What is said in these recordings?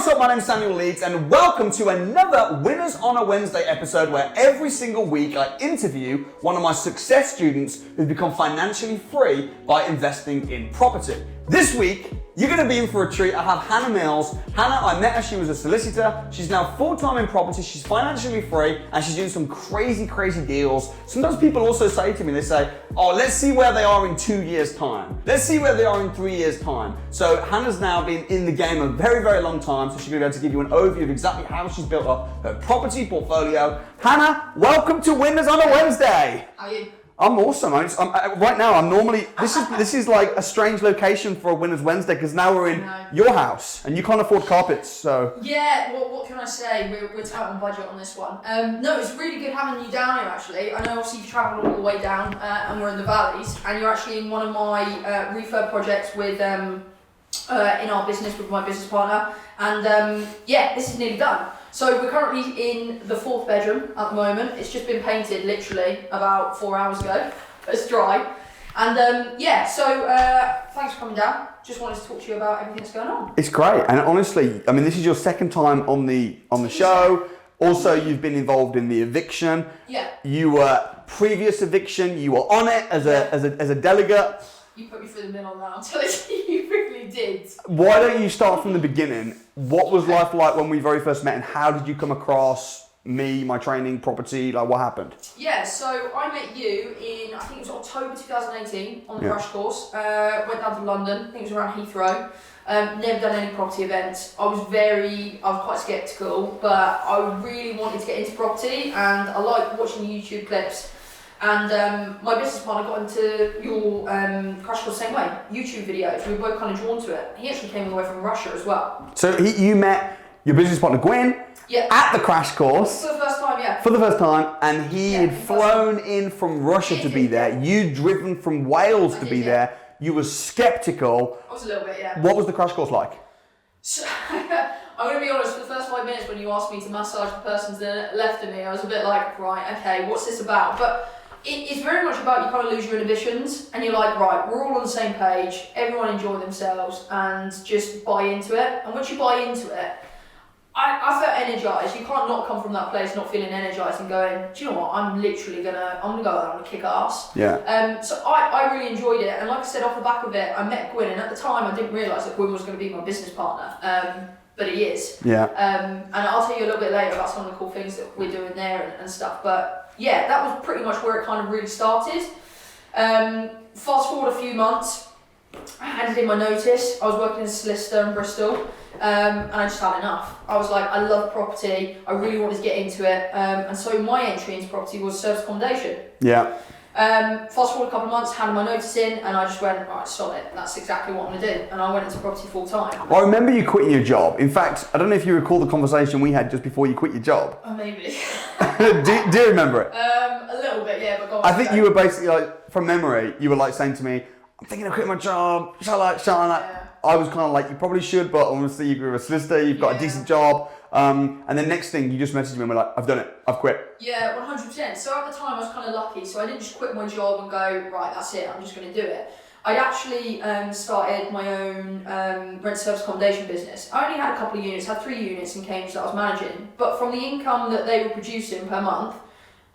what's up? My name's Samuel Leeds and welcome to another Winners on a Wednesday episode where every single week I interview one of my success students who's become financially free by investing in property. This week, you're going to be in for a treat. I have Hannah Mills. Hannah, I met her, she was a solicitor. She's now full-time in property. She's financially free and she's doing some crazy deals. Sometimes people also say to me, they say, oh, let's see where they are in 2 years' time. Let's see where they are in 3 years' time. So Hannah's now been in the game a very long time, so she's going to be able to give you an overview of exactly how she's built up her property portfolio. Hannah, welcome to Winners on a Wednesday. How are you? I'm awesome. Right now, I'm normally, this is like a strange location for a Winners Wednesday because now we're in your house and you can't afford carpets, so. Yeah, well, what can I say? We're tight on budget on this one. No, it's really good having you down here actually. I know obviously you've travelled all the way down and we're in the valleys and you're actually in one of my refurb projects with, in our business with my business partner. And yeah, this is nearly done. So we're currently in the 4th bedroom at the moment. It's just been painted literally about 4 hours ago. It's dry. And yeah, so thanks for coming down. Just wanted to talk to you about everything that's going on. It's great. And honestly, I mean, this is your second time on the show. Also, you've been involved in the eviction. Yeah. You were previous eviction. You were on it as a delegate. You put me through the middle now. I'm telling you, you really did. Why don't you start from the beginning? What was life like when we very first met and how did you come across me, my training, property, like what happened? Yeah, so I met you in, I think it was October 2018 on the crash course. Went down to London, I think it was around Heathrow. Never done any property events. I was quite sceptical, but I really wanted to get into property and I like watching YouTube clips. And my business partner got into your crash course the same way, YouTube videos. We were both kind of drawn to it. He actually came all the way from Russia as well. So you met your business partner Gwen at the crash course. For the first time, yeah. For the first time, and he had flown in from Russia to be there. You'd driven from Wales to be there. You were sceptical. I was a little bit, yeah. What was the crash course like? So, I'm going to be honest, for the first 5 minutes when you asked me to massage the person to the left of me, I was a bit like, right, okay, what's this about? But it's very much about you kind of lose your inhibitions and you're like, right, we're all on the same page, everyone enjoy themselves and just buy into it. And once you buy into it, I felt energised. You can't not come from that place not feeling energised and going, do you know what, I'm gonna go out and kick ass. Yeah. So I really enjoyed it. And like I said, off the back of it, I met Gwyn and at the time I didn't realise that Gwyn was going to be my business partner. But he is. Yeah. And I'll tell you a little bit later about some of the cool things that we're doing there and stuff. But yeah, that was pretty much where it kind of really started. Fast forward a few months, I handed in my notice. I was working as a solicitor in Bristol, and I just had enough. I was like, I love property. I really wanted to get into it. And so my entry into property was service accommodation. Yeah. Fast forward a couple of months, handed my notice in, and I just went, right, solid. That's exactly what I'm going to do. And I went into property full time. I remember you quitting your job. In fact, I don't know if you recall the conversation we had just before you quit your job. Oh, maybe. do you remember it? A little bit, yeah, but go on. I think you were basically like, from memory, you were like saying to me, I'm thinking of quitting my job, shall I? Yeah. I was kind of like, you probably should, but obviously you're a solicitor, you've got a decent job. And then next thing, you just messaged me and were like, I've done it, I've quit. Yeah, 100%. So at the time, I was kind of lucky. So I didn't just quit my job and go, right, that's it, I'm just going to do it. I'd actually started my own rent service accommodation business. I only had a couple of units, had 3 units in Cambridge that I was managing. But from the income that they were producing per month,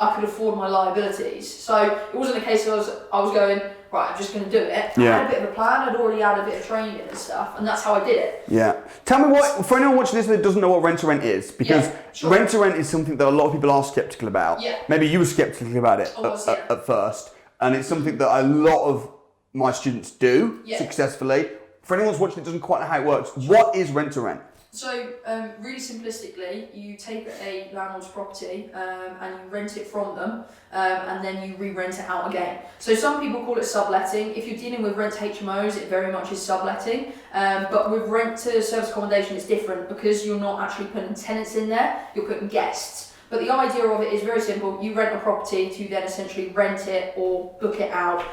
I could afford my liabilities. So it wasn't a case of I was going, right, I'm just going to do it. I had a bit of a plan. I'd already had a bit of training and stuff, and that's how I did it. Yeah. Tell me what, for anyone watching this that doesn't know what rent-to-rent is, because rent-to-rent is something that a lot of people are sceptical about. Yeah. Maybe you were sceptical about it at first, and it's something that a lot of my students do successfully. For anyone who's watching that doesn't quite know how it works, what is rent-to-rent? So, really simplistically, you take a landlord's property and you rent it from them, and then you re-rent it out again. So some people call it subletting. If you're dealing with rent HMOs, it very much is subletting. But with rent to service accommodation, it's different because you're not actually putting tenants in there, you're putting guests. But the idea of it is very simple. You rent a property to then essentially rent it or book it out.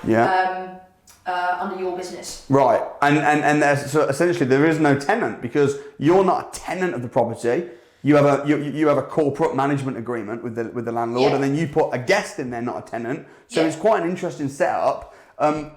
Under your business. Right, and so essentially there is no tenant because you're not a tenant of the property. You have a corporate management agreement with the landlord, and then you put a guest in there, not a tenant. So it's quite an interesting setup.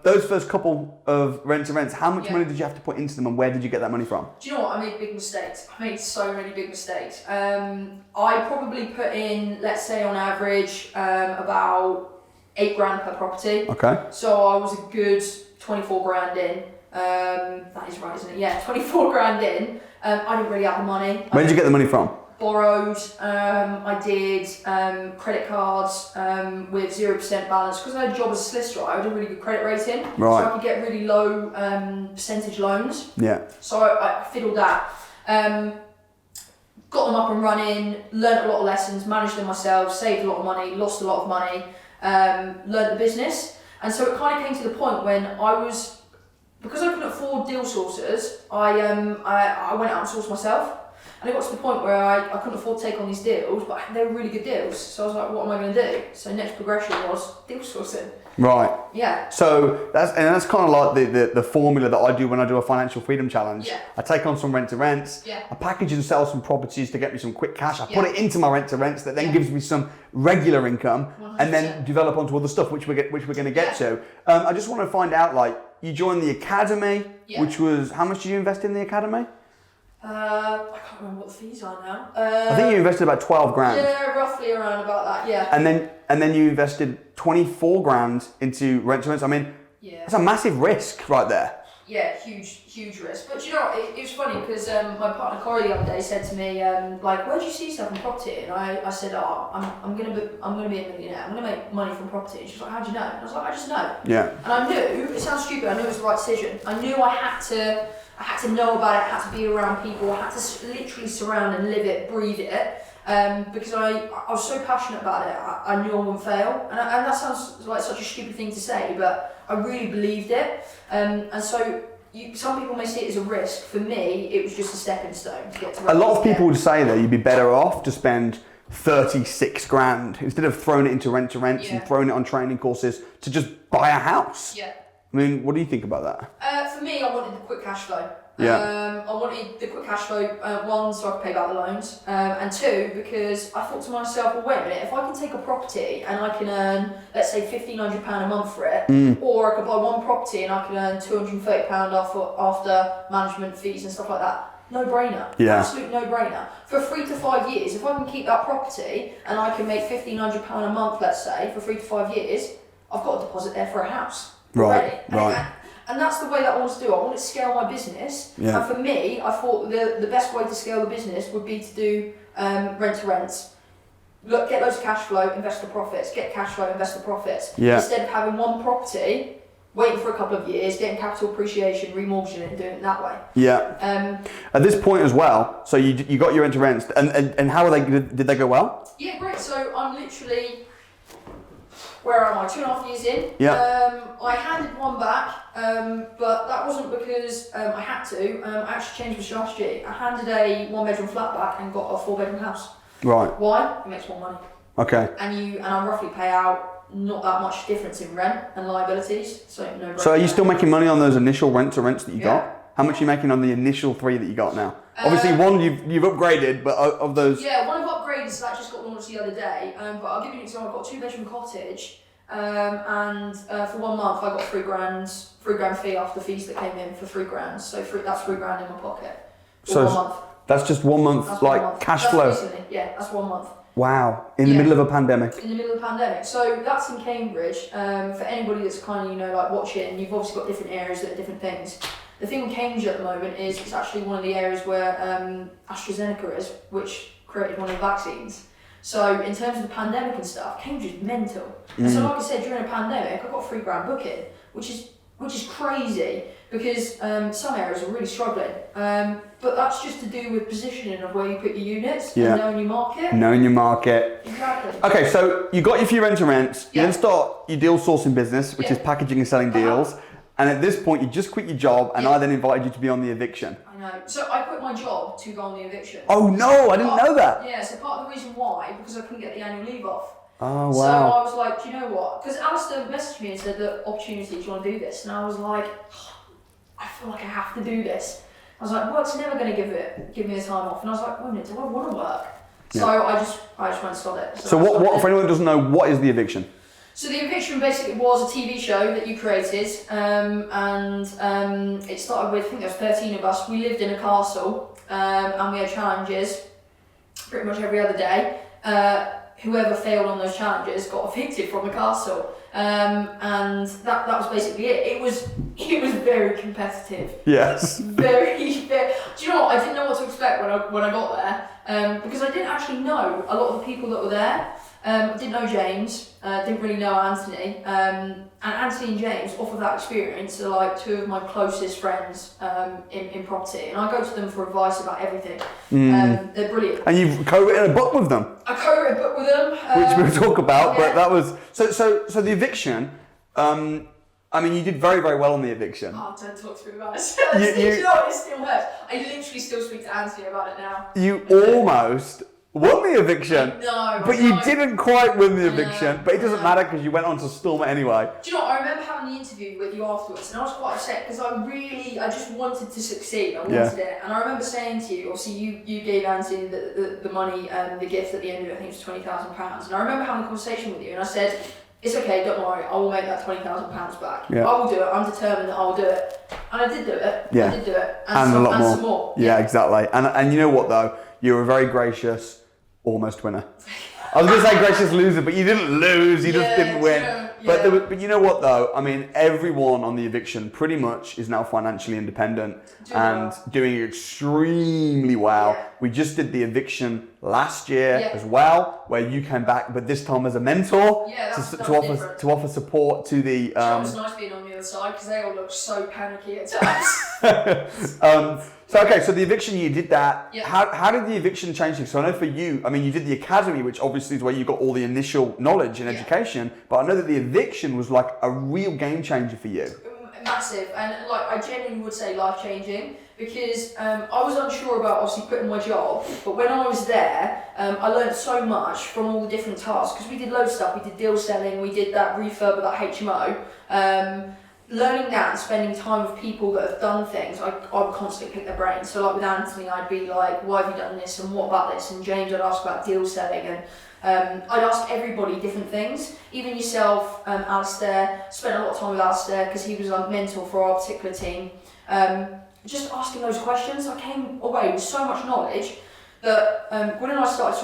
Those first couple of rent-to-rents, how much money did you have to put into them, and where did you get that money from? Do you know what? I made big mistakes. I made so many big mistakes. I probably put in, let's say on average, about £8 grand per property. Okay. So I was a good 24 grand in. That is right, isn't it? Yeah, 24 grand in. I didn't really have the money. Where did you get the money from? Borrowed. I did credit cards with 0% balance because I had a job as a solicitor. I had a really good credit rating, right. So I could get really low percentage loans. Yeah. So I fiddled that. Got them up and running. Learned a lot of lessons. Managed them myself. Saved a lot of money. Lost a lot of money. Learned the business, and so it kind of came to the point when because I couldn't afford deal sourcers. I went out and sourced myself. And it got to the point where I couldn't afford to take on these deals, but they were really good deals. So I was like, what am I going to do? So next progression was deal sourcing. Right. Yeah. So that's kind of like the formula that I do when I do a financial freedom challenge. Yeah. I take on some rent-to-rents. Yeah. I package and sell some properties to get me some quick cash. I put it into my rent-to-rents that then gives me some regular income, 100%. and then develop onto other stuff which we're going to get to. I just want to find out, like, you joined the academy, which was, how much did you invest in the academy? I can't remember what the fees are now. I think you invested about 12 grand. Yeah, roughly around about that, yeah. And then you invested 24 grand into rent-to-rents. I mean, that's a massive risk right there. Yeah, huge risk. But you know, it was funny because my partner Corey the other day said to me, like, where do you see yourself in property? And I said, I'm gonna be a millionaire. I'm gonna make money from property. And she was like, how do you know? And I was like, I just know. Yeah. And I knew, it sounds stupid, I knew it was the right decision. I knew I had to know about it, I had to be around people, I had to literally surround and live it, breathe it. Because I was so passionate about it, I knew I wouldn't fail. And that sounds like such a stupid thing to say, but I really believed it. And so some people may see it as a risk. For me, it was just a stepping stone to get to where a lot of people would say that you'd be better off to spend 36 grand instead of throwing it into rent-to-rents and throwing it on training courses to just buy a house. Yeah. I mean, what do you think about that? For me, I wanted the quick cash flow. Yeah. I wanted the quick cash flow, one, so I could pay back the loans, and two, because I thought to myself, well, wait a minute, if I can take a property and I can earn, let's say, £1,500 a month for it, or I could buy one property and I can earn £230 after management fees and stuff like that, no-brainer. Yeah. Absolute no-brainer. For 3 to 5 years, if I can keep that property and I can make £1,500 a month, let's say, for 3 to 5 years, I've got a deposit there for a house. Right, right. And that's the way that I want to do. I want to scale my business. Yeah. And for me, I thought the best way to scale the business would be to do rent-to-rents. Look, get loads of cash flow, invest the profits. Get cash flow, invest the profits. Yeah. Instead of having one property, waiting for a couple of years, getting capital appreciation, remortgaging it and doing it that way. Yeah. At this point as well, so you got your rent-to-rents, and how are they? Did they go well? Yeah, great. So I'm literally... Where am I? 2.5 years in. Yeah. I handed one back, but that wasn't because I had to. I actually changed my strategy. I handed a 1-bedroom flat back and got a 4-bedroom house. Right. Why? It makes more money. Okay. And I roughly pay out not that much difference in rent and liabilities. So So are you still making money on those initial rent-to-rents that you got? How much are you making on the initial 3 that you got now? Obviously, one you've upgraded, but of those... Yeah, one of upgrades that just got launched the other day. But I'll give you an example. I've got a 2-bedroom cottage, and for 1 month I got £3 grand fee after the fees that came in for £3 grand. So that's £3 grand in my pocket. So 1 month. That's just 1 month, That's like 1 month. cash That's flow. Recently. Yeah, that's 1 month. Wow, in the middle of a pandemic. In the middle of the pandemic. So that's in Cambridge. For anybody that's kind of, like watching, you've obviously got different areas that are different things. The thing with Cambridge at the moment is it's actually one of the areas where AstraZeneca is, which created one of the vaccines. So in terms of the pandemic and stuff, Cambridge is mental. And so like I said, during a pandemic, I got a £3 grand booking, which is crazy because some areas are really struggling. But that's just to do with positioning of where you put your units and knowing your market. Knowing your market. Exactly. Okay, so you got your few rent-to-rents, you then start your deal sourcing business, which is packaging and selling deals. And at this point, you just quit your job, and I then invited you to be on the eviction. I know. So I quit my job to go on the eviction. Oh no, I didn't know that. Yeah, so part of the reason why, because I couldn't get the annual leave off. Oh, wow. So I was like, do you know what? Because Alistair messaged me and said, the opportunity, do you want to do this? And I was like, I feel like I have to do this. I was like, work's never going to give me the time off. And I was like, wait a minute, do I want to work? So I just went and started it. So what for anyone who doesn't know, what is the eviction? So the eviction basically was a TV show that you created, and it started with, I think there was 13 of us. We lived in a castle, and we had challenges pretty much every other day. Whoever failed on those challenges got evicted from the castle, and that was basically it. It was very competitive. Yes. Very. Do you know what? I didn't know what to expect when I got there, because I didn't actually know a lot of the people that were there. I didn't know James, didn't really know Anthony, and Anthony and James, off of that experience, are like two of my closest friends in property, and I go to them for advice about everything. They're brilliant. And you've co-written a book with them. I co-wrote a book with them. Which we'll talk about, yeah. but that was... So the eviction, I mean, you did very, very well on the eviction. Oh, don't talk to me about it. You know, it still hurts. I literally still speak to Anthony about it now. You almost won the eviction. No, but you didn't quite win the eviction. But it doesn't matter because you went on to storm it anyway. Do you know what? I remember having the interview with you afterwards, and I was quite upset because I just wanted to succeed. I wanted it, and I remember saying to you, obviously you gave Anthony the money and the gift at the end of it. I think it was £20,000, and I remember having a conversation with you, and I said, "It's okay, don't worry, I will make that £20,000 back. Yeah. I will do it. I'm determined that I'll do it," and I did do it. Yeah. I did do it, and a lot more. Some more. Yeah, exactly. And you know what though? You were a very gracious almost winner. I was going to say gracious loser, but you didn't lose. You just didn't win. But you know what though? I mean, everyone on the eviction pretty much is now financially independent and doing extremely well. Yeah. We just did the eviction last year as well, where you came back, but this time as a mentor to offer support to the. It was nice being on the other side because they all looked so panicky at times. So the eviction, you did that. Yep. How did the eviction change things? So I know for you, I mean, you did the academy, which obviously is where you got all the initial knowledge and education, but I know that the eviction was like a real game changer for you. Massive, and like I genuinely would say life changing, because I was unsure about obviously quitting my job, but when I was there, I learned so much from all the different tasks, because we did loads of stuff. We did deal selling, we did that refurb of that HMO. Learning that and spending time with people that have done things, I would constantly pick their brains. So like with Anthony, I'd be like, why have you done this and what about this? And James, I'd ask about deal selling, and I'd ask everybody different things. Even yourself, Alistair, spent a lot of time with Alistair because he was a mentor for our particular team. Just asking those questions, I came away with so much knowledge that Gwen and I started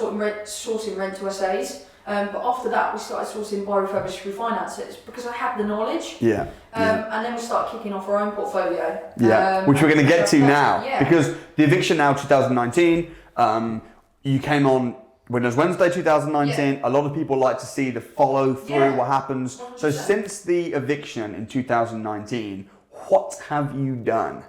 sourcing rental essays. But after that, we started sourcing buy, refurbish, refinances because I had the knowledge. And then we started kicking off our own portfolio. Which we're going to get to now. Because the eviction now 2019, you came on Winners Wednesday 2019. A lot of people like to see the follow through, what happens. 100%. So since the eviction in 2019, what have you done?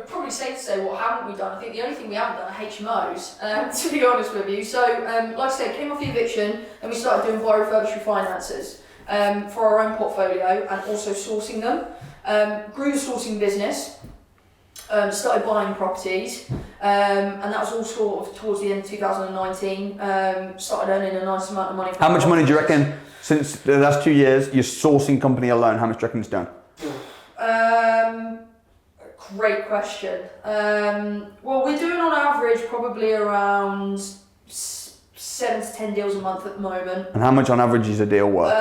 Probably safe to say, what haven't we done? I think the only thing we haven't done are HMOs, to be honest with you. So, like I said, came off the eviction and we started doing buy, refurbish, refinances for our own portfolio and also sourcing them. Grew the sourcing business, started buying properties, and that was all sort of towards the end of 2019. Started earning a nice amount of money. How much money do you reckon, since the last 2 years, your sourcing company alone, how much do you reckon it's done? Great question. Well, we're doing on average probably around 7 to 10 deals a month at the moment. And how much on average is a deal worth?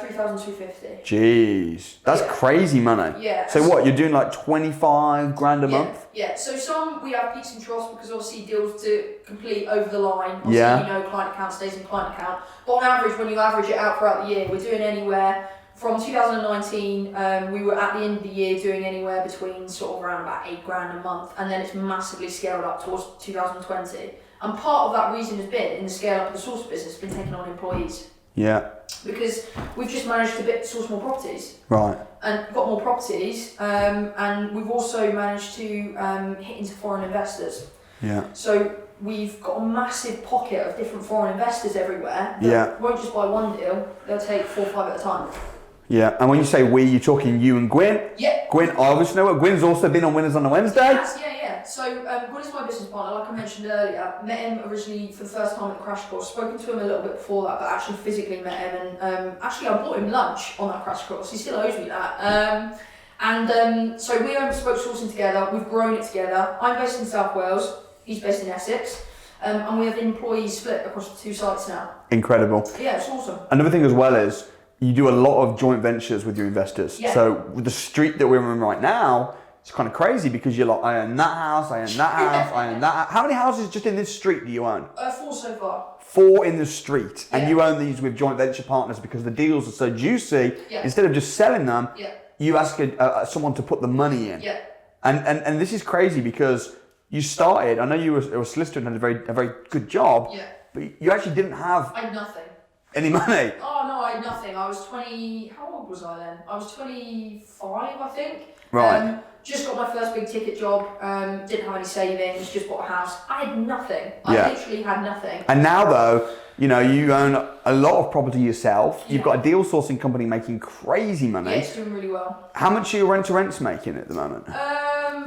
3,250. Jeez, that's crazy money. Yeah. So what, you're doing like 25 grand a month? Yeah, so some we have peaks and troughs because obviously deals to complete over the line. Obviously, you know, client account stays in client account. But on average, when you average it out throughout the year, we're doing anywhere from 2019, we were at the end of the year doing anywhere between sort of around about 8 grand a month, and then it's massively scaled up towards 2020. And part of that reason has been, in the scale up of the source business, been taking on employees. Yeah. Because we've just managed to source more properties. Right. And got more properties, and we've also managed to hit into foreign investors. Yeah. So we've got a massive pocket of different foreign investors everywhere that won't just buy one deal, they'll take 4 or 5 at a time. Yeah, and when you say we, you're talking you and Gwyn? Yeah. Gwyn, I obviously know what Gwyn's also been on Winners on a Wednesday. Yeah. So Gwyn is my business partner, like I mentioned earlier. Met him originally for the first time at the crash course. Spoken to him a little bit before that, but actually physically met him. And actually, I bought him lunch on that crash course. He still owes me that. So we own bespoke sourcing together. We've grown it together. I'm based in South Wales. He's based in Essex. And we have employees split across the 2 sites now. Incredible. Yeah, it's awesome. Another thing as well is you do a lot of joint ventures with your investors. Yeah. So with the street that we're in right now, it's kind of crazy because you're like, I own that house, I own that house, I own that house. How many houses just in this street do you own? 4 so far. 4 in the street. And Yeah. you own these with joint venture partners because the deals are so juicy. Yeah. Instead of just selling them, Yeah. you ask someone to put the money in. Yeah. And this is crazy because you started, I know you were a solicitor and had a very good job, Yeah. but you actually didn't have I had nothing. any money. Oh no, I had nothing. I was 20. How old was I then? I was 25, I think. Right. Just got my first big ticket job. Didn't have any savings. Just bought a house. I had nothing. Yeah. I literally had nothing. And now though, you know, you own a lot of property yourself. You've Yeah. got a deal sourcing company making crazy money. Yeah, it's doing really well. How much are your rent-to-rents making at the moment?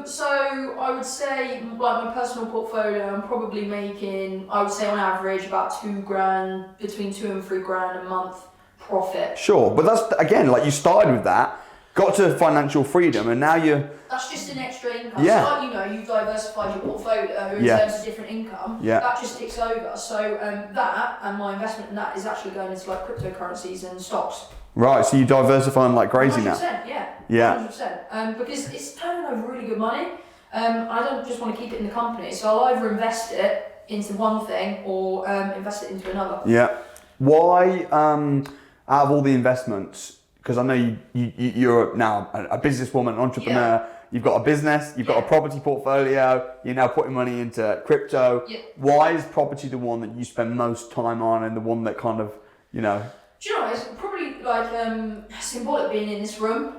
So I would say, like my personal portfolio, I'm probably making, I would say on average about £2,000, between 2 and 3 grand a month profit. Sure, but that's, again, like you started with that, got to financial freedom, and now you're... That's just an extra income. Yeah. So like, you know, you've diversified your portfolio in Yeah. terms of different income. Yeah. That just ticks over. So that and my investment in that is actually going into like cryptocurrencies and stocks. Right, so you're diversifying like crazy 100%, now. yeah. Yeah. 100%. Because it's turning over really good money. I don't just want to keep it in the company. So I'll either invest it into one thing or invest it into another. Yeah. Why, out of all the investments, because I know you're now a businesswoman, an entrepreneur, Yeah. you've got a business, you've got a Yeah. property portfolio, you're now putting money into crypto. Yeah. Why is property the one that you spend most time on and the one that kind of, you know... Do you know, it's probably like symbolic being in this room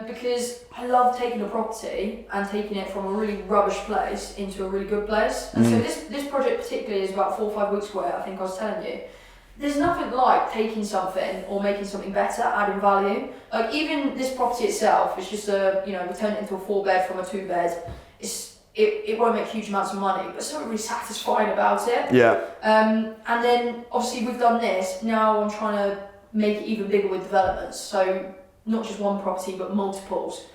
because I love taking a property and taking it from a really rubbish place into a really good place. And so this project particularly is about 4 or 5 weeks away, I think I was telling you. There's nothing like taking something or making something better, adding value. Like even this property itself is just we turned it into a 4-bed from a 2-bed. It won't make huge amounts of money, but something really satisfying about it. Yeah. And then obviously we've done this, now I'm trying to make it even bigger with developments. So not just one property, but multiples.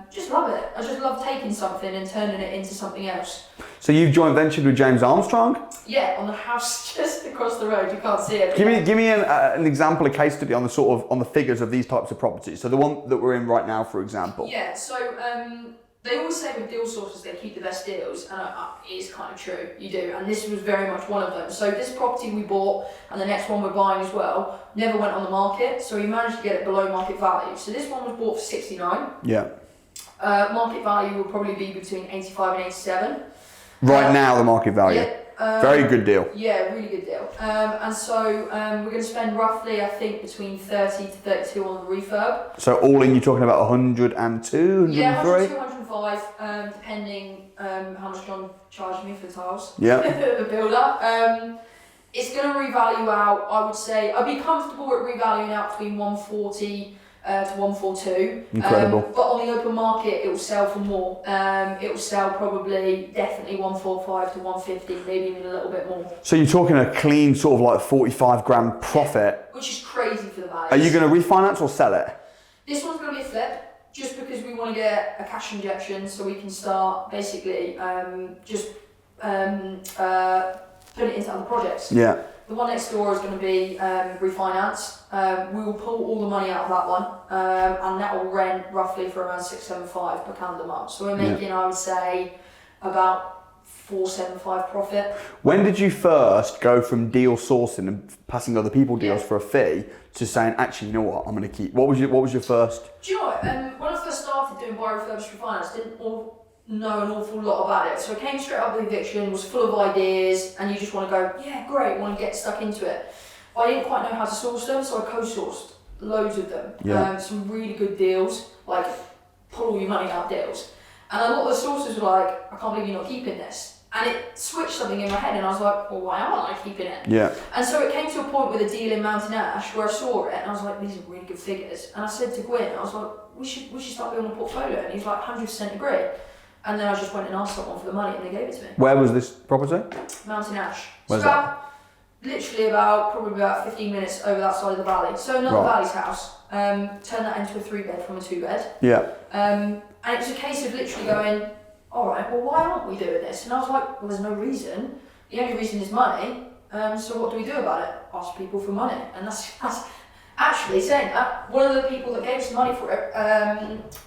Just love it. I just love taking something and turning it into something else. So you've joint ventured with James Armstrong? Yeah, on the house just across the road. You can't see it. Give me an example, a case study on the figures of these types of properties. So the one that we're in right now, for example. Yeah. So they always say with deal sources they keep the best deals, and it is kind of true. You do, and this was very much one of them. So this property we bought, and the next one we're buying as well, never went on the market. So we managed to get it below market value. So this one was bought for 69. Yeah. Market value will probably be between 85 and 87. Right now, the market value. Yeah. Very good deal. Yeah, really good deal. And so we're going to spend roughly, I think, between 30 to 32 on the refurb. So all in, you're talking about 102, 103? Yeah, 102, 105, depending how much John charged me for the tiles. Yeah. The builder. It's going to revalue out, I would say, I'd be comfortable at revaluing out between 140 to 142. Incredible. But on the open market, it will sell for more. It will sell probably definitely 145 to 150, maybe even a little bit more. So you're talking a clean sort of like 45 grand profit. Which is crazy for the value. Are you going to refinance or sell it? This one's going to be a flip, just because we want to get a cash injection so we can start basically put it into other projects. Yeah. The one next door is going to be refinanced. We will pull all the money out of that one, and that will rent roughly for around 675 per calendar month. So we're making, I would say, about 475 profit. When did you first go from deal sourcing and passing other people deals for a fee to saying, actually, you know what, I'm going to keep? What was your first? Do you know what? When I first started doing buy refurbished refinance, didn't know an awful lot about it. So I came straight up with eviction, was full of ideas, and you just want to go, yeah, great, want to get stuck into it. But I didn't quite know how to source them, so I co-sourced loads of them. Yeah. Some really good deals, like pull all your money out deals. And a lot of the sources were like, I can't believe you're not keeping this. And it switched something in my head, and I was like, well, why aren't I keeping it? Yeah. And so it came to a point with a deal in Mountain Ash where I saw it, and I was like, these are really good figures. And I said to Gwyn, I was like, we should start building a portfolio. And he's like, 100% agree. And then I just went and asked someone for the money, and they gave it to me. Where was this property? Mountain Ash. Where's it's literally probably about 15 minutes over that side of the valley. So another valley's house. Turned that into a 3-bed from a 2-bed. Yeah. And it was a case of literally going, all right, well, why aren't we doing this? And I was like, well, there's no reason. The only reason is money. So what do we do about it? Ask people for money, and that's actually saying that. One of the people that gave us money for it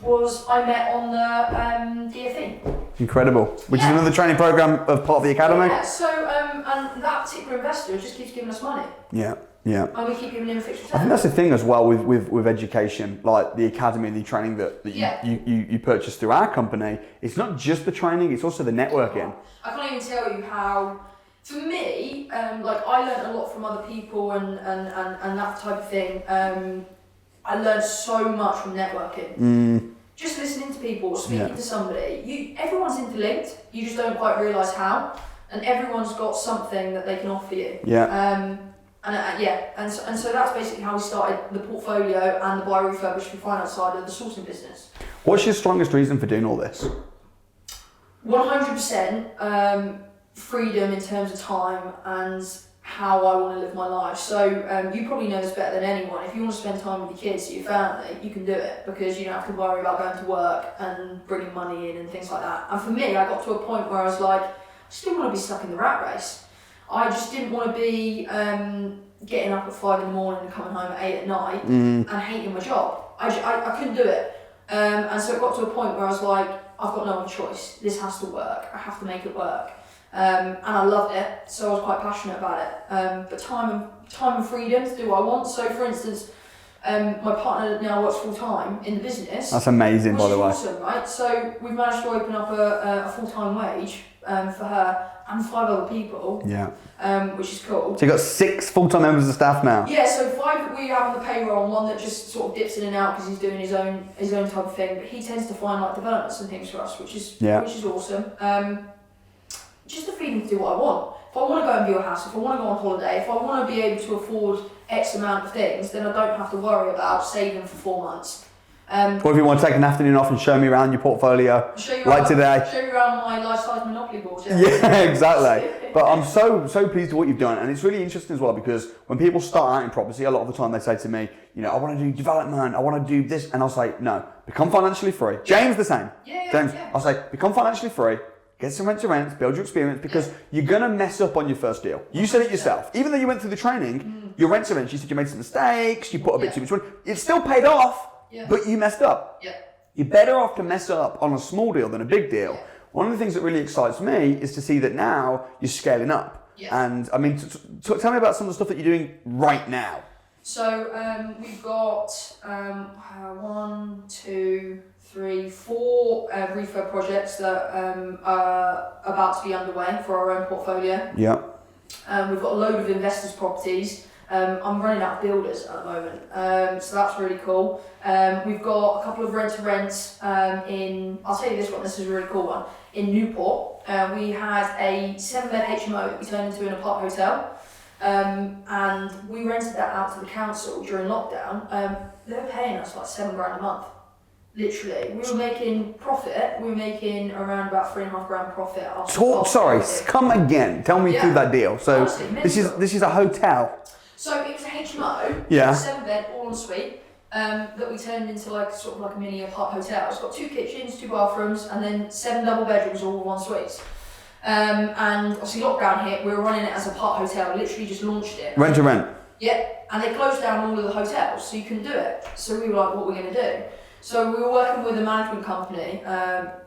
was I met on the DFE. Incredible. Which is another training program of part of the academy. Yeah. So and that particular investor just keeps giving us money. Yeah. Yeah. And we keep giving him a fixed return. I think that's the thing as well with education, like the academy and the training that you purchase through our company. It's not just the training, it's also the networking. I can't even tell you how, for me, like I learned a lot from other people and that type of thing. I learned so much from networking. Just listening to people, speaking to somebody. Everyone's interlinked, you just don't quite realise how. And everyone's got something that they can offer you. Yeah. And so that's basically how we started the portfolio and the buy refurbish for finance side of the sourcing business. What's your strongest reason for doing all this? 100% freedom in terms of time and how I want to live my life. So you probably know this better than anyone. If you want to spend time with your kids, your family, you can do it because you don't have to worry about going to work and bringing money in and things like that. And for me, I got to a point where I was like, I just didn't want to be stuck in the rat race. I just didn't want to be getting up at 5 in the morning and coming home at 8 at night and hating my job. I couldn't do it. And so it got to a point where I was like, I've got no other choice. This has to work. I have to make it work. And I loved it, so I was quite passionate about it. But time and freedom to do what I want. So for instance, my partner now works full time in the business. That's amazing, by the way. Awesome, right? So we've managed to open up a full-time wage for her and 5 other people. Yeah. Which is cool. So you've got 6 full-time members of staff now. Yeah, so 5 that we have on the payroll, and 1 that just sort of dips in and out because he's doing his own type of thing. But he tends to find like developments and things for us, which is awesome. Just the freedom to do what I want. If I want to go and view a house, if I want to go on holiday, if I want to be able to afford X amount of things, then I don't have to worry about saving for 4 months. Or if you want to take an afternoon off and show me around your portfolio, like today. Show you around my life-size Monopoly board. Yeah, exactly. But I'm so pleased with what you've done, and it's really interesting as well because when people start out in property, a lot of the time they say to me, you know, I want to do development, I want to do this, and I'll say, no, become financially free. James the same. James, I'll say, become financially free. Get some rent to rent, build your experience because you're going to mess up on your first deal. You said it yourself. Even though you went through the training, your rent to rent, you said you made some mistakes, you put a bit too much money. It still paid off, but you messed up. You're better off to mess up on a small deal than a big deal. One of the things that really excites me is to see that now you're scaling up. And I mean, tell me about some of the stuff that you're doing right now. So we've got 1, 2, 3, 4 refurb projects that are about to be underway for our own portfolio. Yeah. We've got a load of investors' properties. I'm running out of builders at the moment, so that's really cool. We've got a couple of rent-to-rents in, I'll tell you this one, this is a really cool one, in Newport. We had a 7-bed HMO that we turned into an apart hotel. And we rented that out to the council during lockdown. They were paying us like $7,000 a month. Literally, we were making profit. We were making around about $3,500 profit. Come again. Tell me through that deal. So honestly, this is a hotel. So it was a HMO. Yeah. 7-bed, all en suite. That we turned into like sort of like a mini apart hotel. It's got 2 kitchens, 2 bathrooms, and then 7 double bedrooms, all en suites. And obviously lockdown hit. We were running it as a part hotel. We literally just launched it. Rent to rent. Yeah, and they closed down all of the hotels, so you couldn't do it. So we were like, what are we going to do? So we were working with a management company,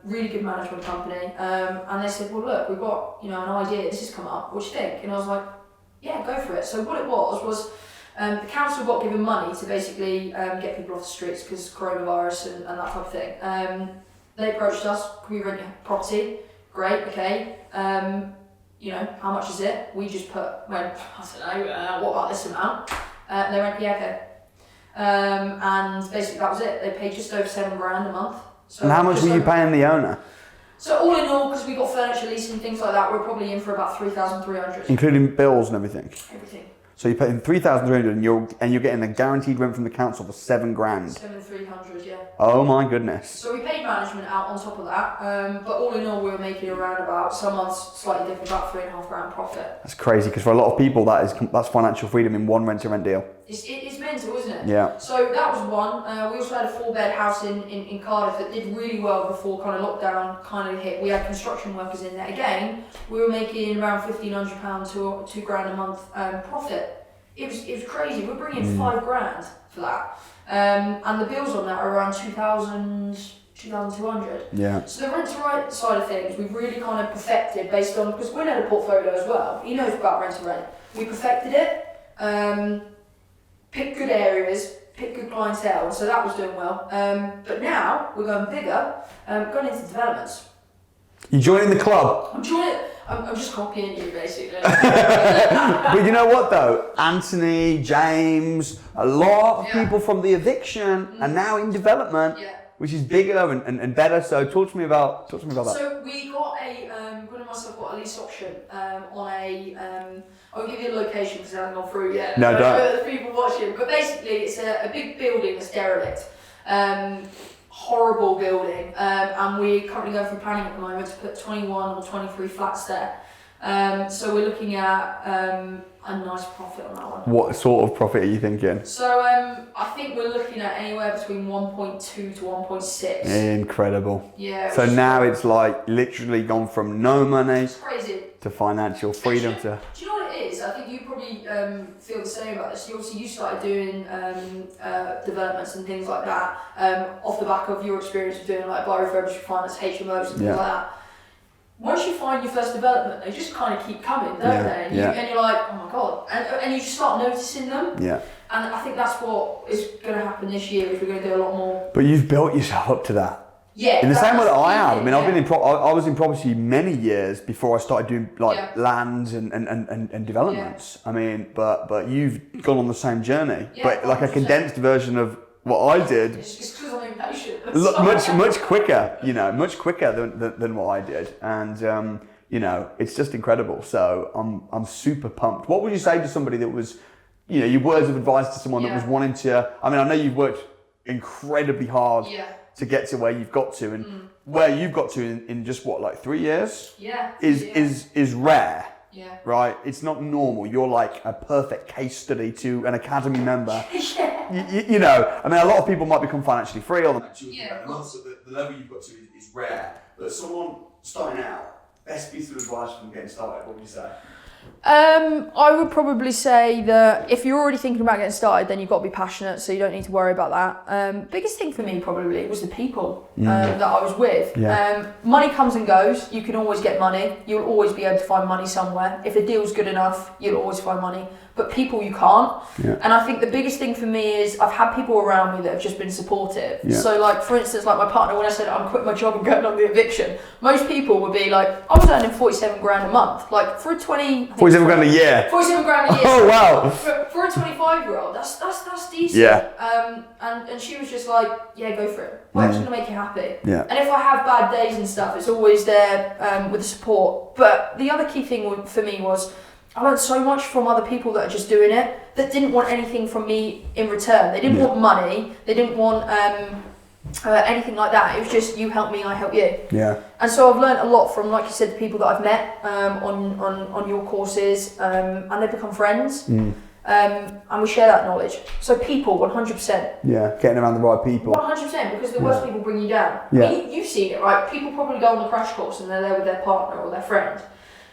really good management company, and they said, well look, we've got an idea, this has come up, what do you think? And I was like, yeah, go for it. So what it was the council got given money to basically get people off the streets because coronavirus and that type of thing. They approached us, can we rent your property? Great, okay. How much is it? We just went, I don't know, what about this amount? They went, yeah, okay. And basically that was it. They paid just over $7,000 a month. So and how much were you paying the owner? So all in all, because we got furniture leasing and things like that, we're probably in for about $3,300. Including bills and everything? Everything. So you put in 3,300 and you're getting a guaranteed rent from the council for 7 grand. 7,300, yeah. Oh my goodness. So we paid management out on top of that, but all in all we were making around about, some months slightly different, about 3.5 grand profit. That's crazy, because for a lot of people that's financial freedom in one rent-to-rent deal. It's mental, isn't it? Yeah. So that was one. We also had a 4-bed house in Cardiff that did really well before kind of lockdown kind of hit. We had construction workers in there. Again, we were making around £1,500 to £2 grand a month profit. It was crazy. We're bringing 5 grand for that. And the bills on that are around 2,200. Yeah. So the rent-to-rent side of things, we've really kind of perfected based on, because Gwyn had a portfolio as well. He knows about rent-to-rent. We perfected it. Pick good areas, pick good clientele, and so that was doing well. But now we're going bigger, going into developments. You joining the club? I'm just copying you basically. But you know what though? Anthony, James, a lot of people from the eviction are now in development, which is bigger and better. So talk to me about that. So we got Gwyn and myself got a lease option on a. I'll give you a location because it hasn't gone through yet. No, don't. The people watching. But basically, it's a big building that's derelict. Horrible building. And we're currently going through planning at the moment to put 21 or 23 flats there. So we're looking at a nice profit on that one. What sort of profit are you thinking? So I think we're looking at anywhere between 1.2 to 1.6. Incredible. Yeah. So now it's like literally gone from no money to financial freedom to. Do you know what it is? I think you probably feel the same about this. You started doing developments and things like that off the back of your experience of doing like buy refurbish finance, HMOs and things like that. Once you find your first development, they just kind of keep coming, don't they? And you're like, oh my god, and you just start noticing them. Yeah. And I think that's what is going to happen this year. Is we're going to do a lot more. But you've built yourself up to that. Yeah. In the same way that I have. I mean, I've been I was in property many years before I started doing like lands and developments. I mean, but you've gone on the same journey, but like 100%. A condensed version of what I did. It's because I'm impatient. Much quicker, much quicker than what I did, and it's just incredible. So I'm super pumped. What would you say to somebody that was, your words of advice to someone that was wanting to? I mean, I know you've worked incredibly hard to get to where you've got to, and where you've got to in just what, like 3 years? Is rare. Yeah. Right? It's not normal. You're like a perfect case study to an academy member. You know, I mean, a lot of people might become financially free or the level you've got to is rare. But someone starting out, best piece of advice from getting started, what would you say? I would probably say that if you're already thinking about getting started, then you've got to be passionate, so you don't need to worry about that. Biggest thing for me probably was the people that I was with. Money comes and goes. You can always get money. You'll always be able to find money somewhere. If a deal's good enough, you'll always find money. But people you can't. And I think the biggest thing for me is I've had people around me that have just been supportive. So like, for instance, like my partner, when I said I'm quitting my job and going on the eviction, most people would be like, I was earning 47 grand a month. Like for a 47 grand a year. 47 grand a year. Oh wow. For a 25-year-old, that's decent. Yeah. And she was just like, yeah, go for it. Whatever's gonna make you happy. Yeah. And if I have bad days and stuff, it's always there with the support. But the other key thing for me was I learned so much from other people that are just doing it, that didn't want anything from me in return. They didn't want money. They didn't want anything like that. It was just, you help me, I help you. Yeah. And so I've learned a lot from, like you said, the people that I've met on your courses, and they've become friends. And we share that knowledge. So people, 100%. Yeah, getting around the right people. 100%, because the worst people bring you down. Yeah. I mean, you've seen it, right? People probably go on the crash course and they're there with their partner or their friend.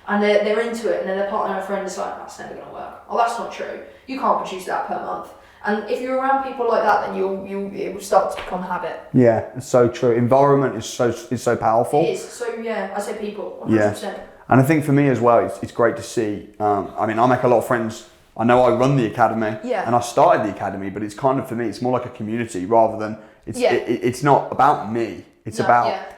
And they're into it, and then their partner or friend is like, that's never going to work. Oh, that's not true. You can't produce that per month. And if you're around people like that, then it will start to become habit. Yeah, it's so true. Environment is so powerful. It is. So yeah, I say people, 100%. Yeah. And I think for me as well, it's great to see. I mean, I make a lot of friends. I know I run the academy, and I started the academy, but it's kind of, for me, it's more like a community rather than, it's not about me. It's about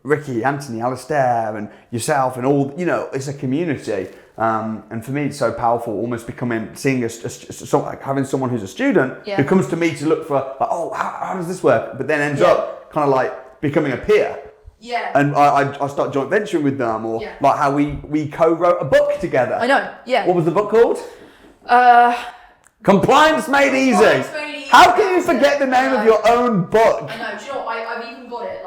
Ricky, Anthony, Alistair, and yourself, and all, it's a community. And for me, it's so powerful, almost having someone who's a student who comes to me to look for, like, oh, how does this work? But then ends up kind of like becoming a peer. Yeah. And I start joint venturing with them, or like how we co-wrote a book together. I know, yeah. What was the book called? Compliance Made Easy. Compliance Made Easy. How can you forget the name of your own book? I know. Do you know what? I've even got it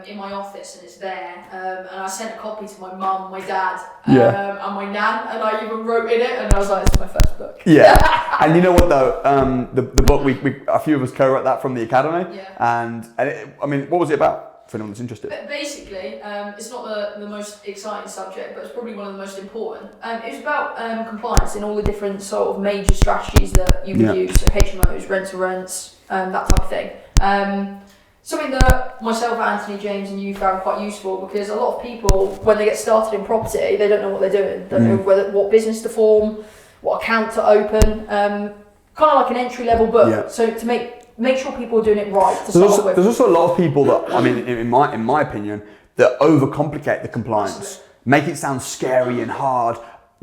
in my office, and it's there. And I sent a copy to my mum, my dad, and my nan, and I even wrote in it, and I was like, "It's my first book." Yeah. And you know what though? The book we a few of us co-wrote that from the academy. Yeah. And I mean, what was it about? For anyone that's interested. But basically, it's not the most exciting subject, but it's probably one of the most important. It was about compliance in all the different sort of major strategies that you would use, so HMOs, rent-to-rents, that type of thing. Something that myself, Anthony, James and you found quite useful, because a lot of people, when they get started in property, they don't know what they're doing. Don't know what business to form, what account to open. Kind of like an entry-level book. Yeah. So to make sure people are doing it right to start with. There's also a lot of people that, I mean, in my opinion, that overcomplicate the compliance, make it sound scary and hard,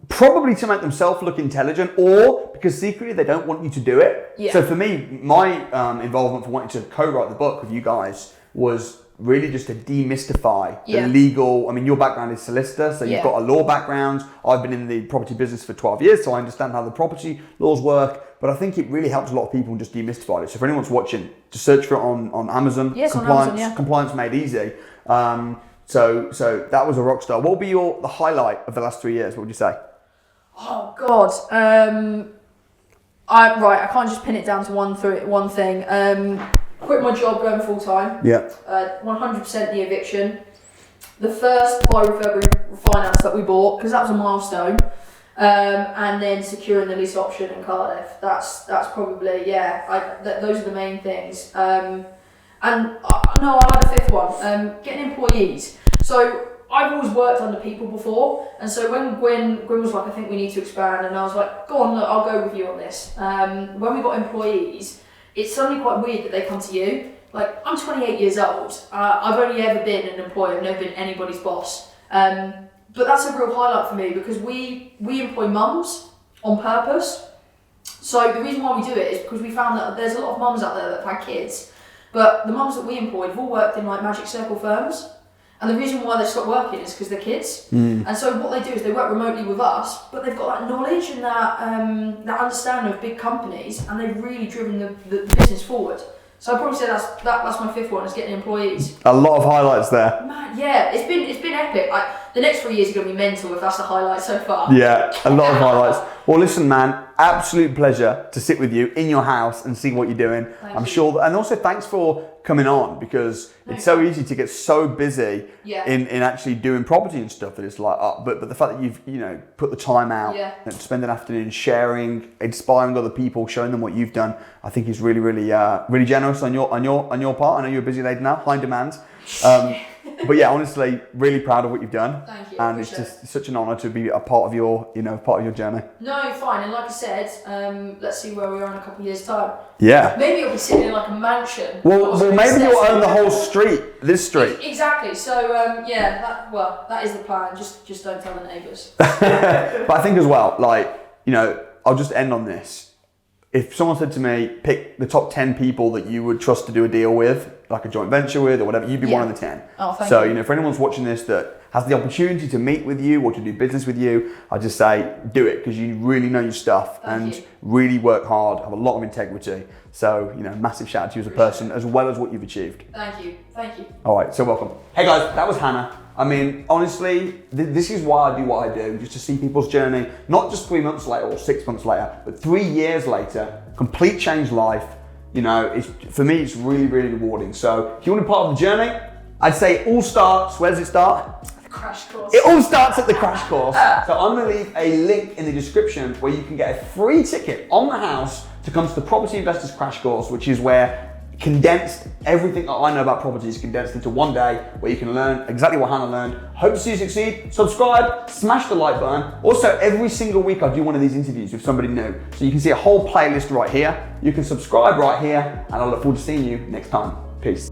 probably to make themselves look intelligent, or because secretly they don't want you to do it. Yeah. So for me, my involvement for wanting to co-write the book with you guys was really just to demystify the legal. I mean, your background is solicitor, so you've got a law background. I've been in the property business for 12 years, so I understand how the property laws work. But I think it really helps a lot of people and just demystify it. So if anyone's watching, just search for it on Amazon. Yes, compliance, on Amazon, Compliance Made Easy. So that was a rock star. What would be the highlight of the last 3 years? What would you say? Oh God. I can't just pin it down to one thing. Quit my job, going full time. Yeah. 100% the eviction. The first buy refinance that we bought, because that was a milestone. And then securing the lease option in Cardiff. That's probably those are the main things. I had a fifth one. Getting employees. So I've always worked under people before, and so when Gwyn was like, I think we need to expand, and I was like, go on, look, I'll go with you on this. When we got employees, it's suddenly quite weird that they come to you. Like, I'm 28 years old. I've only ever been an employee. I've never been anybody's boss. But that's a real highlight for me, because we employ mums on purpose. So the reason why we do it is because we found that there's a lot of mums out there that have had kids, but the mums that we employed have all worked in like Magic Circle firms. And the reason why they stopped working is because they're kids. And so what they do is they work remotely with us, but they've got that knowledge and that understanding of big companies, and they've really driven the business forward. So I'd probably say that's my fifth one, is getting employees. A lot of highlights there. Man, yeah, it's been epic. The next 3 years are going to be mental if that's the highlight so far. Yeah, a lot of highlights. Well, listen, man, absolute pleasure to sit with you in your house and see what you're doing. I'm sure, and also thanks for coming on, because it's so easy to get so busy in actually doing property and stuff that it's like, but the fact that you've put the time out and spend an afternoon sharing, inspiring other people, showing them what you've done, I think is really, really, really generous on your part. I know you're a busy lady now, high demand. But yeah, honestly, really proud of what you've done. Thank you. And it's just such an honour to be a part of your journey. No, fine. And like I said, let's see where we are in a couple of years' time. Yeah. Maybe you'll be sitting in like a mansion. Well, maybe you'll own the whole street, this street. Exactly. So that is the plan. Just don't tell the neighbours. But I think as well, I'll just end on this. If someone said to me, pick the top 10 people that you would trust to do a deal with, like a joint venture with or whatever, you'd be one of the 10. Oh, thank you. For anyone's watching this that has the opportunity to meet with you or to do business with you, I just say do it, because you really know your stuff and really work hard, have a lot of integrity. So, massive shout out to you as a person as well as what you've achieved. Thank you. All right, so welcome. Hey guys, that was Hannah. I mean, honestly, this is why I do what I do, just to see people's journey, not just 3 months later or 6 months later, but 3 years later, complete changed life. For me, it's really, really rewarding. So if you want to be part of the journey, I'd say it all starts, where does it start? The crash course. It all starts at the crash course. So I'm going to leave a link in the description where you can get a free ticket on the house to come to the Property Investors Crash Course, which is where condensed everything that I know about properties condensed into one day, where you can learn exactly what Hannah learned. Hope to see you succeed. Subscribe, smash the like button. Also, every single week I do one of these interviews with somebody new. So you can see a whole playlist right here. You can subscribe right here, and I look forward to seeing you next time. Peace.